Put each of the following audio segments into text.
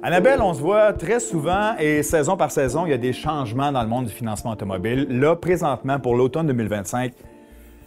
Annabelle, on se voit très souvent et saison par saison, il y a des changements dans le monde du financement automobile. Là, présentement, pour l'automne 2025,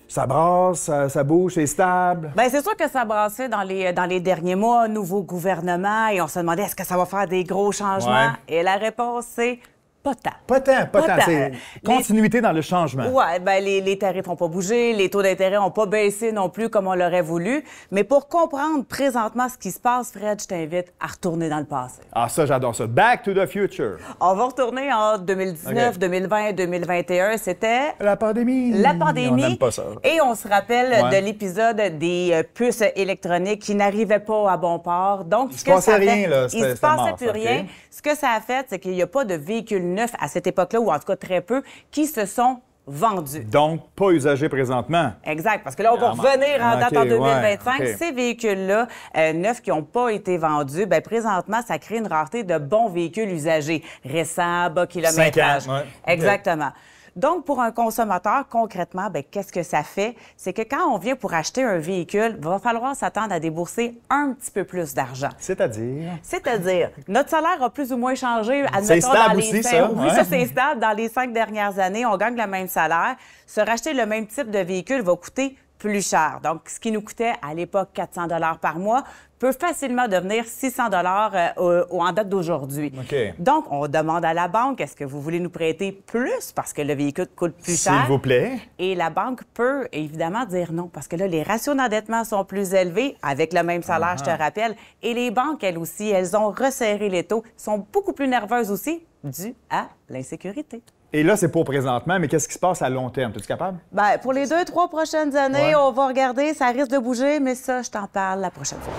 ça brasse, ça bouge, c'est stable. Bien, c'est sûr que ça brassait dans les derniers mois, nouveau gouvernement, et on se demandait est-ce que ça va faire des gros changements? Ouais. Et la réponse, c'est pas tant. Pas tant. Pas tant. C'est continuité dans le changement. Oui, bien, les tarifs n'ont pas bougé, les taux d'intérêt n'ont pas baissé non plus comme on l'aurait voulu. Mais pour comprendre présentement ce qui se passe, Fred, je t'invite à retourner dans le passé. Ah, ça, j'adore ça. Back to the future. On va retourner en 2019, OK. 2020, 2021. C'était La pandémie. la pandémie. On n'aime pas ça. Et on se rappelle Ouais. de l'épisode des puces électroniques qui n'arrivaient pas à bon port. Donc, Il se passait rien, là. Il se C'était passait mort, plus ça, rien. OK. Ce que ça a fait, c'est qu'il n'y a pas de véhicules neufs à cette époque-là, ou en tout cas très peu, qui se sont vendus. Donc, pas usagé présentement. Exact, parce que là, on va Ah, revenir en date OK, en 2025. ouais, OK. Ces véhicules-là, neufs qui n'ont pas été vendus, bien, présentement, ça crée une rareté de bons véhicules usagés, récents, bas kilométrage. 5 ans, ouais. Exactement. Donc, pour un consommateur, concrètement, bien, qu'est-ce que ça fait? C'est que quand on vient pour acheter un véhicule, il va falloir s'attendre à débourser un petit peu plus d'argent. C'est-à-dire? C'est-à-dire, notre salaire a plus ou moins changé. C'est stable dans les aussi, 5 ça, Oui, ouais. ça, c'est stable. Dans les 5 dernières années, on gagne le même salaire. Se racheter le même type de véhicule va coûter plus cher. Donc, ce qui nous coûtait à l'époque 400 $ par mois peut facilement devenir 600 $ en date d'aujourd'hui. OK. Donc, on demande à la banque, est-ce que vous voulez nous prêter plus parce que le véhicule coûte plus cher? S'il vous plaît. Et la banque peut évidemment dire non, parce que là, les ratios d'endettement sont plus élevés, avec le même salaire, je te rappelle. Et les banques, elles aussi, elles ont resserré les taux, sont beaucoup plus nerveuses aussi, dû à l'insécurité. Et là, c'est pour présentement, mais qu'est-ce qui se passe à long terme? Es-tu capable? Bien, pour les 2-3 prochaines années, Ouais. on va regarder, ça risque de bouger, mais ça, je t'en parle la prochaine fois.